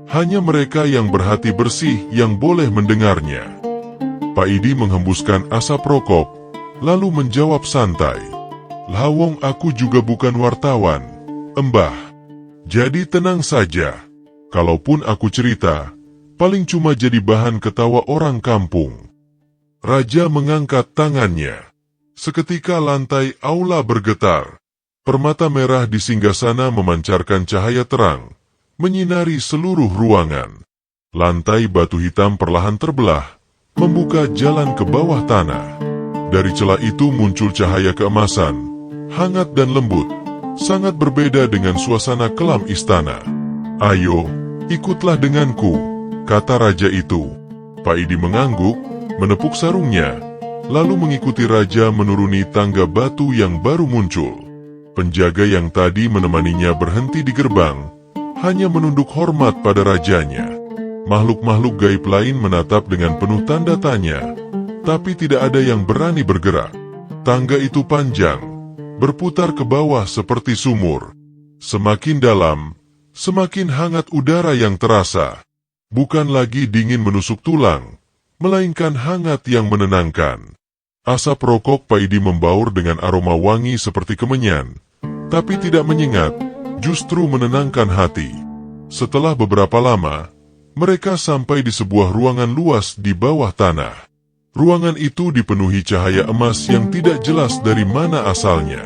Hanya mereka yang berhati bersih yang boleh mendengarnya. Pak Idi menghembuskan asap rokok, lalu menjawab santai. Lawong aku juga bukan wartawan, Embah. Jadi tenang saja. Kalaupun aku cerita, paling cuma jadi bahan ketawa orang kampung. Raja mengangkat tangannya. Seketika lantai aula bergetar. Permata merah di singgasana memancarkan cahaya terang, menyinari seluruh ruangan. Lantai batu hitam perlahan terbelah, membuka jalan ke bawah tanah. Dari celah itu muncul cahaya keemasan, hangat dan lembut, sangat berbeda dengan suasana kelam istana. Ayo, "Ikutlah denganku," kata raja itu. Pak Idi mengangguk, menepuk sarungnya, lalu mengikuti raja menuruni tangga batu yang baru muncul. Penjaga yang tadi menemaninya berhenti di gerbang, hanya menunduk hormat pada rajanya. Makhluk-makhluk gaib lain menatap dengan penuh tanda tanya, tapi tidak ada yang berani bergerak. Tangga itu panjang, berputar ke bawah seperti sumur. Semakin dalam, semakin hangat udara yang terasa. Bukan lagi dingin menusuk tulang, melainkan hangat yang menenangkan. Asap rokok Pak Idi membaur dengan aroma wangi seperti kemenyan, tapi tidak menyengat, justru menenangkan hati. Setelah beberapa lama, mereka sampai di sebuah ruangan luas di bawah tanah. Ruangan itu dipenuhi cahaya emas yang tidak jelas dari mana asalnya.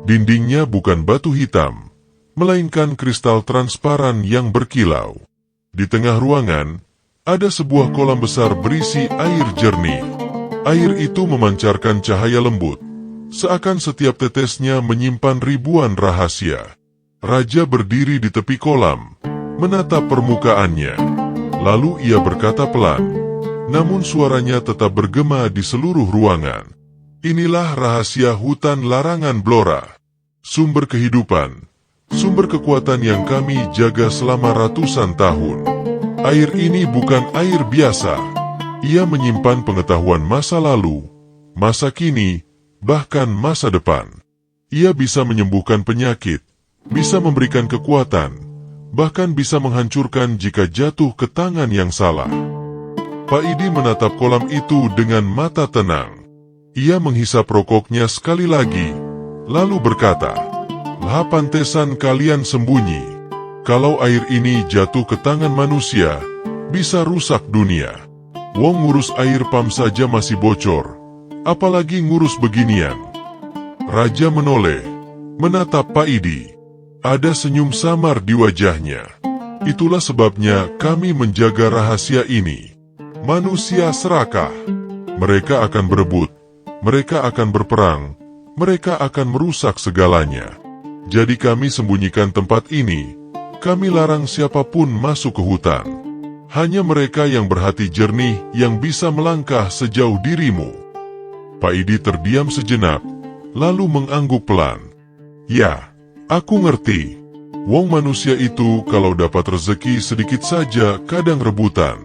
Dindingnya bukan batu hitam, melainkan kristal transparan yang berkilau. Di tengah ruangan, ada sebuah kolam besar berisi air jernih. Air itu memancarkan cahaya lembut, seakan setiap tetesnya menyimpan ribuan rahasia. Raja berdiri di tepi kolam, menatap permukaannya. Lalu ia berkata pelan, namun suaranya tetap bergema di seluruh ruangan. "Inilah rahasia hutan larangan Blora. Sumber kehidupan, sumber kekuatan yang kami jaga selama ratusan tahun. Air ini bukan air biasa. Ia menyimpan pengetahuan masa lalu, masa kini, bahkan masa depan. Ia bisa menyembuhkan penyakit, bisa memberikan kekuatan, bahkan bisa menghancurkan jika jatuh ke tangan yang salah." Pak Idi menatap kolam itu dengan mata tenang. Ia menghisap rokoknya sekali lagi, lalu berkata, "Lah pantesan kalian sembunyi. Kalau air ini jatuh ke tangan manusia, bisa rusak dunia. Wong ngurus air pam saja masih bocor, apalagi ngurus beginian." Raja menoleh, menatap Pak Idi. Ada senyum samar di wajahnya. "Itulah sebabnya kami menjaga rahasia ini. Manusia serakah. Mereka akan berebut, mereka akan berperang, mereka akan merusak segalanya. Jadi kami sembunyikan tempat ini. Kami larang siapapun masuk ke hutan. Hanya mereka yang berhati jernih yang bisa melangkah sejauh dirimu." Pak Idi terdiam sejenak, lalu mengangguk pelan. "Ya, aku ngerti. Wong manusia itu kalau dapat rezeki sedikit saja kadang rebutan.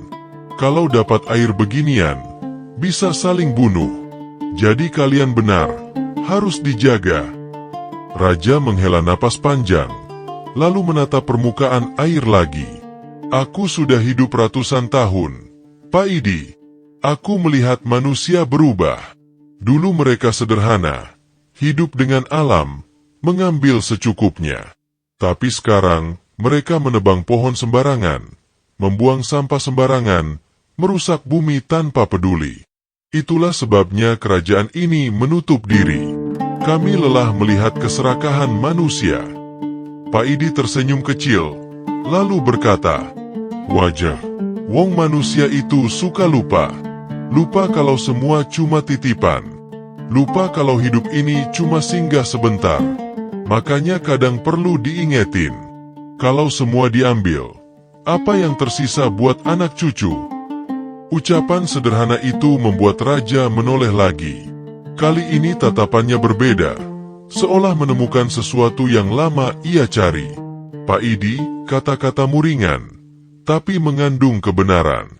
Kalau dapat air beginian, bisa saling bunuh. Jadi kalian benar, harus dijaga." Raja menghela napas panjang, lalu menatap permukaan air lagi. "Aku sudah hidup ratusan tahun, Pak Idi. Aku melihat manusia berubah. Dulu mereka sederhana, hidup dengan alam, mengambil secukupnya. Tapi sekarang, mereka menebang pohon sembarangan, membuang sampah sembarangan, merusak bumi tanpa peduli. Itulah sebabnya kerajaan ini menutup diri. Kami lelah melihat keserakahan manusia." Pak Idi tersenyum kecil, lalu berkata, "Wajar, wong manusia itu suka lupa. Lupa kalau semua cuma titipan. Lupa kalau hidup ini cuma singgah sebentar. Makanya kadang perlu diingetin. Kalau semua diambil, apa yang tersisa buat anak cucu?" Ucapan sederhana itu membuat raja menoleh lagi. Kali ini tatapannya berbeda, seolah menemukan sesuatu yang lama ia cari. "Pak Idi," kata-katamu ringan, tapi mengandung kebenaran.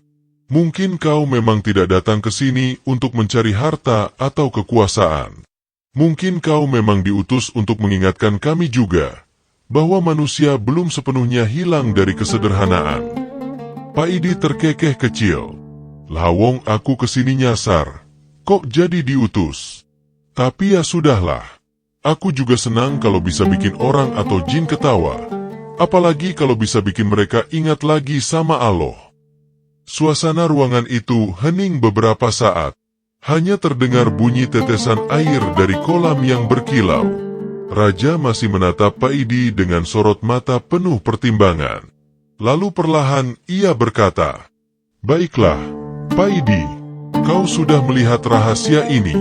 "Mungkin kau memang tidak datang ke sini untuk mencari harta atau kekuasaan. Mungkin kau memang diutus untuk mengingatkan kami juga, bahwa manusia belum sepenuhnya hilang dari kesederhanaan." Pak Idi terkekeh kecil. "Lah wong aku kesini nyasar, kok jadi diutus? Tapi ya sudahlah. Aku juga senang kalau bisa bikin orang atau jin ketawa, apalagi kalau bisa bikin mereka ingat lagi sama Allah." Suasana ruangan itu hening beberapa saat. Hanya terdengar bunyi tetesan air dari kolam yang berkilau. Raja masih menatap Pak Idi dengan sorot mata penuh pertimbangan. Lalu perlahan ia berkata, "Baiklah, Pak Idi, kau sudah melihat rahasia ini.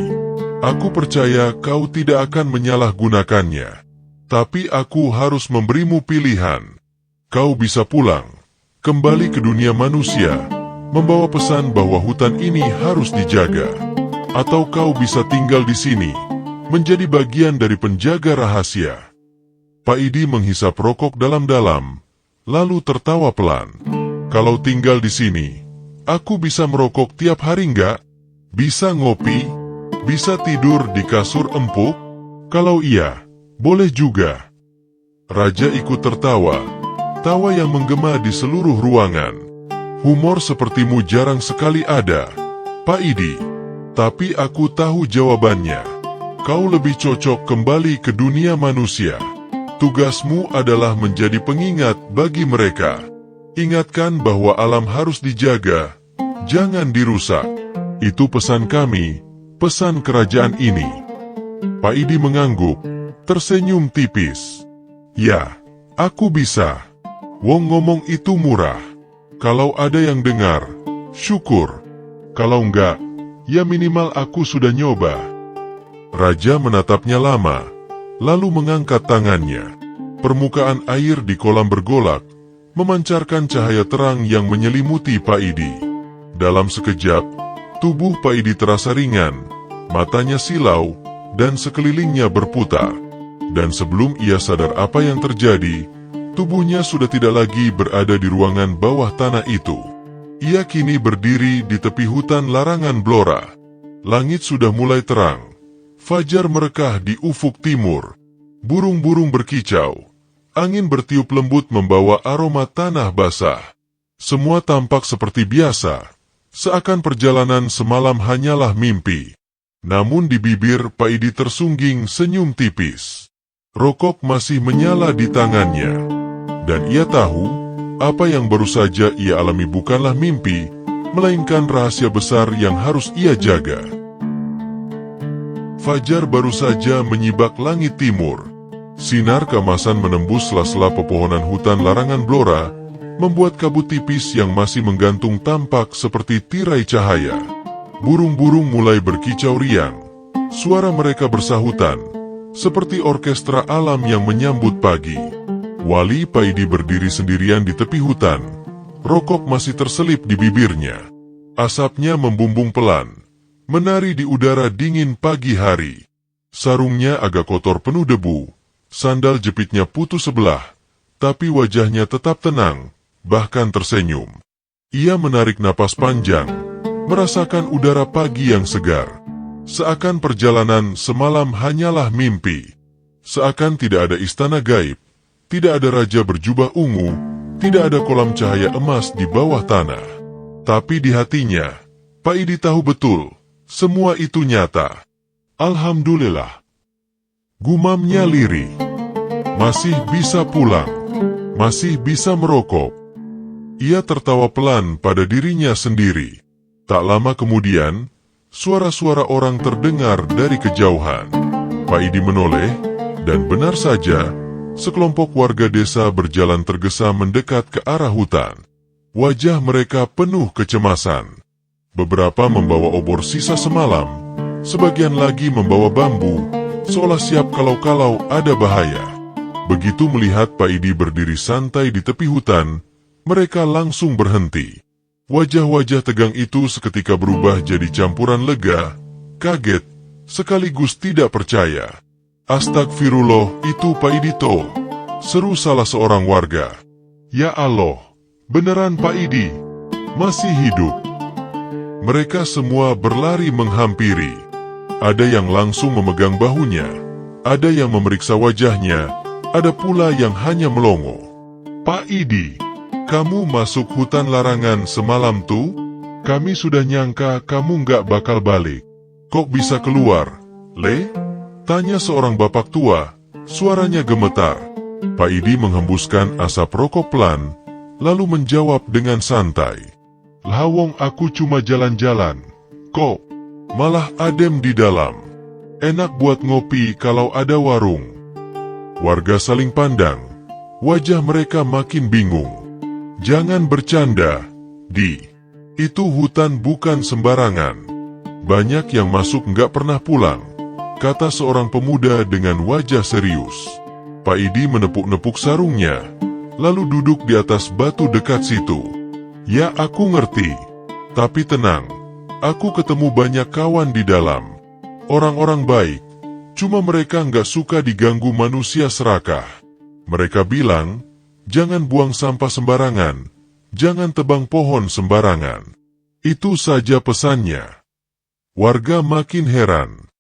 Aku percaya kau tidak akan menyalahgunakannya. Tapi aku harus memberimu pilihan. Kau bisa pulang, kembali ke dunia manusia, membawa pesan bahwa hutan ini harus dijaga. Atau kau bisa tinggal di sini, menjadi bagian dari penjaga rahasia. Pak Idi menghisap rokok dalam-dalam, lalu tertawa pelan. Kalau tinggal di sini, aku bisa merokok tiap hari nggak? Bisa ngopi? Bisa tidur di kasur empuk? Kalau iya, boleh juga. Raja ikut tertawa, tawa yang menggema di seluruh ruangan. Humor sepertimu jarang sekali ada, Pak Idi. Tapi aku tahu jawabannya. Kau lebih cocok kembali ke dunia manusia. Tugasmu adalah menjadi pengingat bagi mereka. Ingatkan bahwa alam harus dijaga, jangan dirusak. Itu pesan kami, pesan kerajaan ini. Pak Idi mengangguk, tersenyum tipis. Ya, aku bisa. Wong ngomong itu murah. Kalau ada yang dengar, syukur. Kalau enggak, ya minimal aku sudah nyoba. Raja menatapnya lama, lalu mengangkat tangannya. Permukaan air di kolam bergolak, memancarkan cahaya terang yang menyelimuti Pak Idi. Dalam sekejap, tubuh Pak Idi terasa ringan, matanya silau, dan sekelilingnya berputar. Dan sebelum ia sadar apa yang terjadi, tubuhnya sudah tidak lagi berada di ruangan bawah tanah itu. Ia kini berdiri di tepi hutan larangan Blora. Langit sudah mulai terang. Fajar merekah di ufuk timur. Burung-burung berkicau. Angin bertiup lembut membawa aroma tanah basah. Semua tampak seperti biasa. Seakan perjalanan semalam hanyalah mimpi. Namun di bibir Pak Idi tersungging senyum tipis. Rokok masih menyala di tangannya. Dan ia tahu, apa yang baru saja ia alami bukanlah mimpi, melainkan rahasia besar yang harus ia jaga. Fajar baru saja menyibak langit timur. Sinar keemasan menembus sela-sela pepohonan hutan larangan Blora, membuat kabut tipis yang masih menggantung tampak seperti tirai cahaya. Burung-burung mulai berkicau riang. Suara mereka bersahutan, seperti orkestra alam yang menyambut pagi. Wali Pak Idi berdiri sendirian di tepi hutan. Rokok masih terselip di bibirnya. Asapnya membumbung pelan, menari di udara dingin pagi hari. Sarungnya agak kotor penuh debu, sandal jepitnya putus sebelah, tapi wajahnya tetap tenang, bahkan tersenyum. Ia menarik napas panjang, merasakan udara pagi yang segar. Seakan perjalanan semalam hanyalah mimpi. Seakan tidak ada istana gaib, tidak ada raja berjubah ungu, tidak ada kolam cahaya emas di bawah tanah. Tapi di hatinya, Pak Idi tahu betul, semua itu nyata. Alhamdulillah. Gumamnya lirih. Masih bisa pulang. Masih bisa merokok. Ia tertawa pelan pada dirinya sendiri. Tak lama kemudian, suara-suara orang terdengar dari kejauhan. Pak Idi menoleh, dan benar saja, sekelompok warga desa berjalan tergesa mendekat ke arah hutan. Wajah mereka penuh kecemasan. Beberapa membawa obor sisa semalam, sebagian lagi membawa bambu, seolah siap kalau-kalau ada bahaya. Begitu melihat Pak Idi berdiri santai di tepi hutan, mereka langsung berhenti. Wajah-wajah tegang itu seketika berubah jadi campuran lega, kaget, sekaligus tidak percaya. Astagfirullah, itu Pak Idi toh, seru salah seorang warga. Ya Allah, beneran Pak Idi, masih hidup. Mereka semua berlari menghampiri. Ada yang langsung memegang bahunya, ada yang memeriksa wajahnya, ada pula yang hanya melongo. Pak Idi, kamu masuk hutan larangan semalam tuh? Kami sudah nyangka kamu nggak bakal balik. Kok bisa keluar, Le? Tanya seorang bapak tua, suaranya gemetar. Pak Idi menghembuskan asap rokok pelan, lalu menjawab dengan santai. Lawong aku cuma jalan-jalan. Kok malah adem di dalam. Enak buat ngopi kalau ada warung. Warga saling pandang. Wajah mereka makin bingung. Jangan bercanda, Di. Itu hutan bukan sembarangan. Banyak yang masuk nggak pernah pulang, kata seorang pemuda dengan wajah serius. Pak Idi menepuk-nepuk sarungnya. lalu duduk di atas batu dekat situ. Ya, aku ngerti. Tapi tenang, aku ketemu banyak kawan di dalam. Orang-orang baik, cuma mereka nggak suka diganggu manusia serakah. Mereka bilang, jangan buang sampah sembarangan, jangan tebang pohon sembarangan. Itu saja pesannya. Warga makin heran.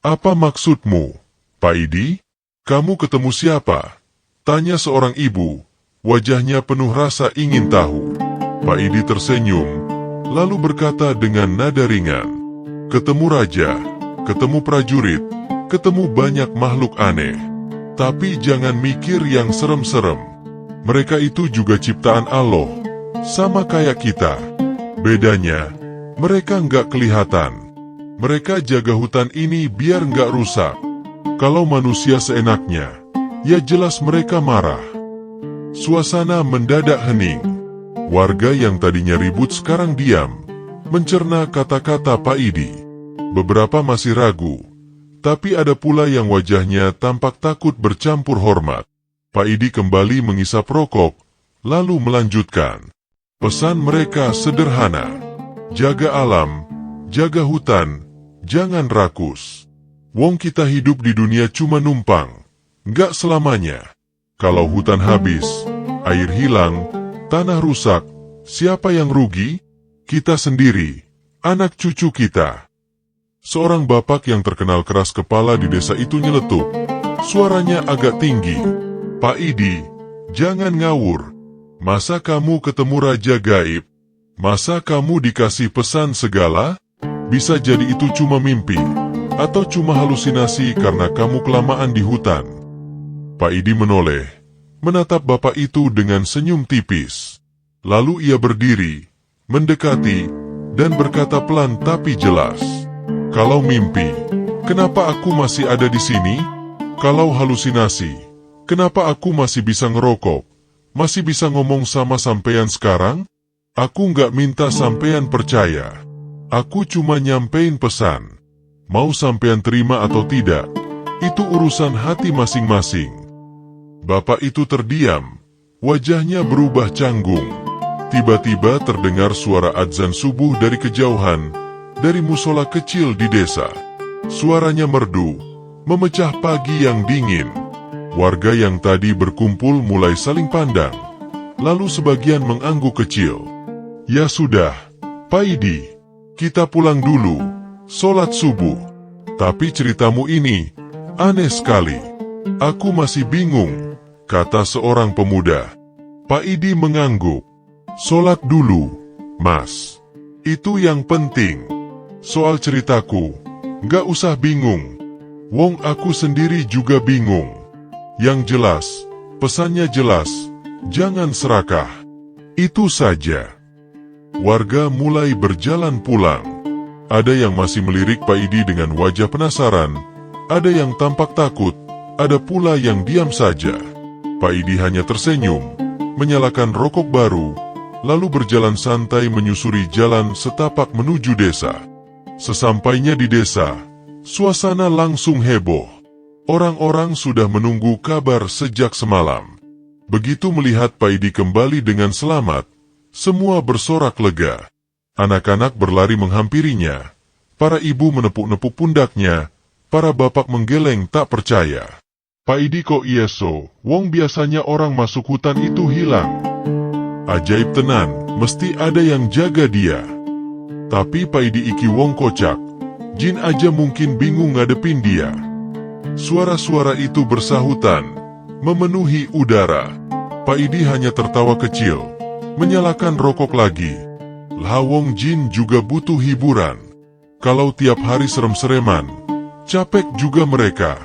Apa maksudmu, Pak Idi? Kamu ketemu siapa? Tanya seorang ibu, wajahnya penuh rasa ingin tahu. Pak Idi tersenyum, lalu berkata dengan nada ringan, ketemu raja, ketemu prajurit, ketemu banyak makhluk aneh. Tapi jangan mikir yang serem-serem. Mereka itu juga ciptaan Allah, sama kayak kita. Bedanya, mereka nggak kelihatan. Mereka jaga hutan ini biar nggak rusak. Kalau manusia seenaknya, ya jelas mereka marah. Suasana mendadak hening. Warga yang tadinya ribut sekarang diam, mencerna kata-kata Pak Idi. Beberapa masih ragu, tapi ada pula yang wajahnya tampak takut bercampur hormat. Pak Idi kembali mengisap rokok, lalu melanjutkan. Pesan mereka sederhana. Jaga alam, jaga hutan, jangan rakus. Wong kita hidup di dunia cuma numpang, nggak selamanya. Kalau hutan habis, air hilang, tanah rusak, siapa yang rugi? Kita sendiri, anak cucu kita. Seorang bapak yang terkenal keras kepala di desa itu nyeletuk. Suaranya agak tinggi. Pak Idi, jangan ngawur. Masa kamu ketemu raja gaib? Masa kamu dikasih pesan segala? Bisa jadi itu cuma mimpi, atau cuma halusinasi karena kamu kelamaan di hutan. Pak Idi menoleh, menatap bapak itu dengan senyum tipis. Lalu ia berdiri, mendekati, dan berkata pelan tapi jelas. Kalau mimpi, kenapa aku masih ada di sini? Kalau halusinasi, kenapa aku masih bisa ngerokok? Masih bisa ngomong sama sampean sekarang? Aku nggak minta sampean percaya. Aku cuma nyampein pesan. Mau sampean terima atau tidak, itu urusan hati masing-masing. Bapak itu terdiam, wajahnya berubah canggung. Tiba-tiba terdengar suara adzan subuh dari kejauhan, dari musola kecil di desa. Suaranya merdu, memecah pagi yang dingin. Warga yang tadi berkumpul mulai saling pandang, lalu sebagian mengangguk kecil. Ya sudah, Pak Idi, kita pulang dulu, sholat subuh. Tapi ceritamu ini aneh sekali. Aku masih bingung, kata seorang pemuda. Pak Idi mengangguk. Sholat dulu, Mas. Itu yang penting. Soal ceritaku, nggak usah bingung. Wong aku sendiri juga bingung. Yang jelas, pesannya jelas, jangan serakah. Itu saja. Warga mulai berjalan pulang. Ada yang masih melirik Pak Idi dengan wajah penasaran, ada yang tampak takut, ada pula yang diam saja. Pak Idi hanya tersenyum, menyalakan rokok baru, lalu berjalan santai menyusuri jalan setapak menuju desa. Sesampainya di desa, suasana langsung heboh. Orang-orang sudah menunggu kabar sejak semalam. Begitu melihat Pak Idi kembali dengan selamat, semua bersorak lega. Anak-anak berlari menghampirinya. Para ibu menepuk-nepuk pundaknya. Para bapak menggeleng tak percaya. Pak Idi kok ieso, wong biasanya orang masuk hutan itu hilang. Ajaib tenan, mesti ada yang jaga dia. Tapi Pak Idi iki wong kocak. Jin aja mungkin bingung ngadepin dia. Suara-suara itu bersahutan, memenuhi udara. Pak Idi hanya tertawa kecil, menyalakan rokok lagi. Lawong jin juga butuh hiburan. Kalau tiap hari serem-sereman, capek juga mereka.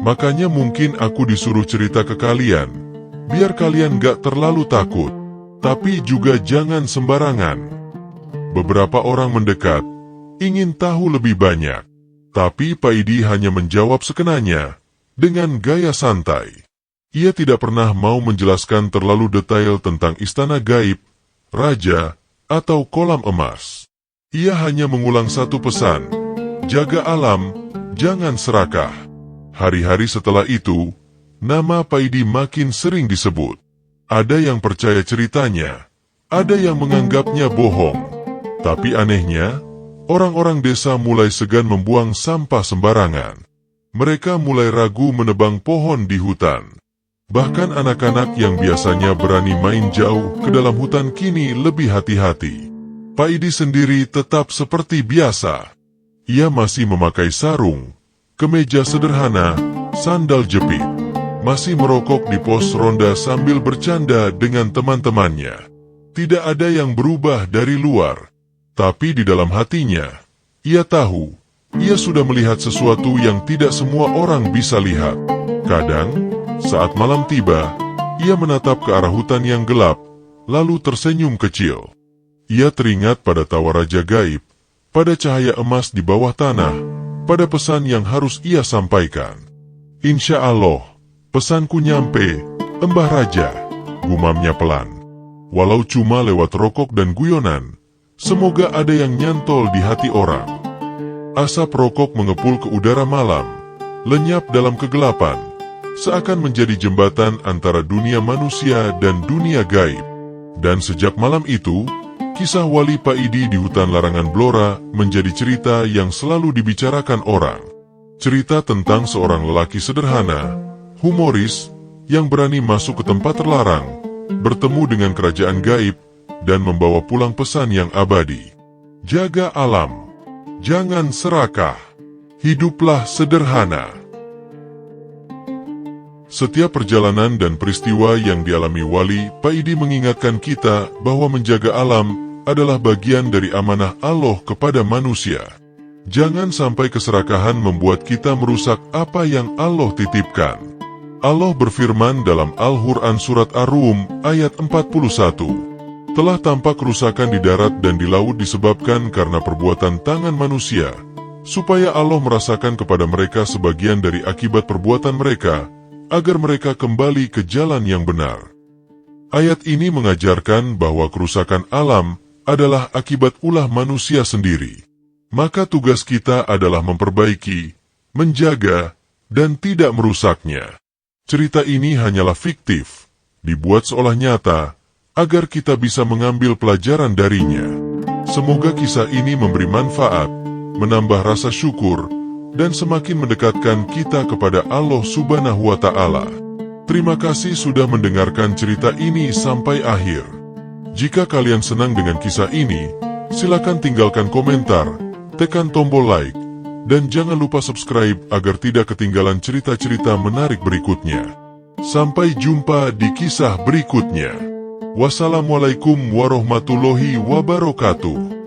Makanya mungkin aku disuruh cerita ke kalian, biar kalian gak terlalu takut. Tapi juga jangan sembarangan. Beberapa orang mendekat, ingin tahu lebih banyak. Tapi Pak Idi hanya menjawab sekenanya, dengan gaya santai. Ia tidak pernah mau menjelaskan terlalu detail tentang istana gaib, raja, atau kolam emas. Ia hanya mengulang satu pesan, jaga alam, jangan serakah. Hari-hari setelah itu, nama Pak Idi makin sering disebut. Ada yang percaya ceritanya, ada yang menganggapnya bohong. Tapi anehnya, orang-orang desa mulai segan membuang sampah sembarangan. Mereka mulai ragu menebang pohon di hutan. Bahkan anak-anak yang biasanya berani main jauh ke dalam hutan kini lebih hati-hati. Pak Idi sendiri tetap seperti biasa. Ia masih memakai sarung, kemeja sederhana, sandal jepit. Masih merokok di pos ronda sambil bercanda dengan teman-temannya. Tidak ada yang berubah dari luar. Tapi di dalam hatinya, ia tahu, ia sudah melihat sesuatu yang tidak semua orang bisa lihat. Kadang, saat malam tiba, ia menatap ke arah hutan yang gelap, lalu tersenyum kecil. Ia teringat pada tawa raja gaib, pada cahaya emas di bawah tanah, pada pesan yang harus ia sampaikan. Insya Allah, pesanku nyampe, Mbah Raja, gumamnya pelan. Walau cuma lewat rokok dan guyonan, semoga ada yang nyantol di hati orang. Asap rokok mengepul ke udara malam, lenyap dalam kegelapan, seakan menjadi jembatan antara dunia manusia dan dunia gaib. Dan sejak malam itu, kisah Wali Pak Idi di hutan larangan Blora menjadi cerita yang selalu dibicarakan orang. Cerita tentang seorang lelaki sederhana, humoris, yang berani masuk ke tempat terlarang, bertemu dengan kerajaan gaib, dan membawa pulang pesan yang abadi. Jaga alam, jangan serakah, hiduplah sederhana. Setiap perjalanan dan peristiwa yang dialami Wali Pak Idi mengingatkan kita bahwa menjaga alam adalah bagian dari amanah Allah kepada manusia. Jangan sampai keserakahan membuat kita merusak apa yang Allah titipkan. Allah berfirman dalam Al-Quran Surat Ar-Rum ayat 41, telah tampak kerusakan di darat dan di laut disebabkan karena perbuatan tangan manusia, supaya Allah merasakan kepada mereka sebagian dari akibat perbuatan mereka, agar mereka kembali ke jalan yang benar. Ayat ini mengajarkan bahwa kerusakan alam adalah akibat ulah manusia sendiri. Maka tugas kita adalah memperbaiki, menjaga, dan tidak merusaknya. Cerita ini hanyalah fiktif, dibuat seolah nyata, agar kita bisa mengambil pelajaran darinya. Semoga kisah ini memberi manfaat, menambah rasa syukur, dan semakin mendekatkan kita kepada Allah Subhanahu wa Ta'ala. Terima kasih sudah mendengarkan cerita ini sampai akhir. Jika kalian senang dengan kisah ini, silakan tinggalkan komentar, tekan tombol like, dan jangan lupa subscribe agar tidak ketinggalan cerita-cerita menarik berikutnya. Sampai jumpa di kisah berikutnya. Wassalamualaikum warahmatullahi wabarakatuh.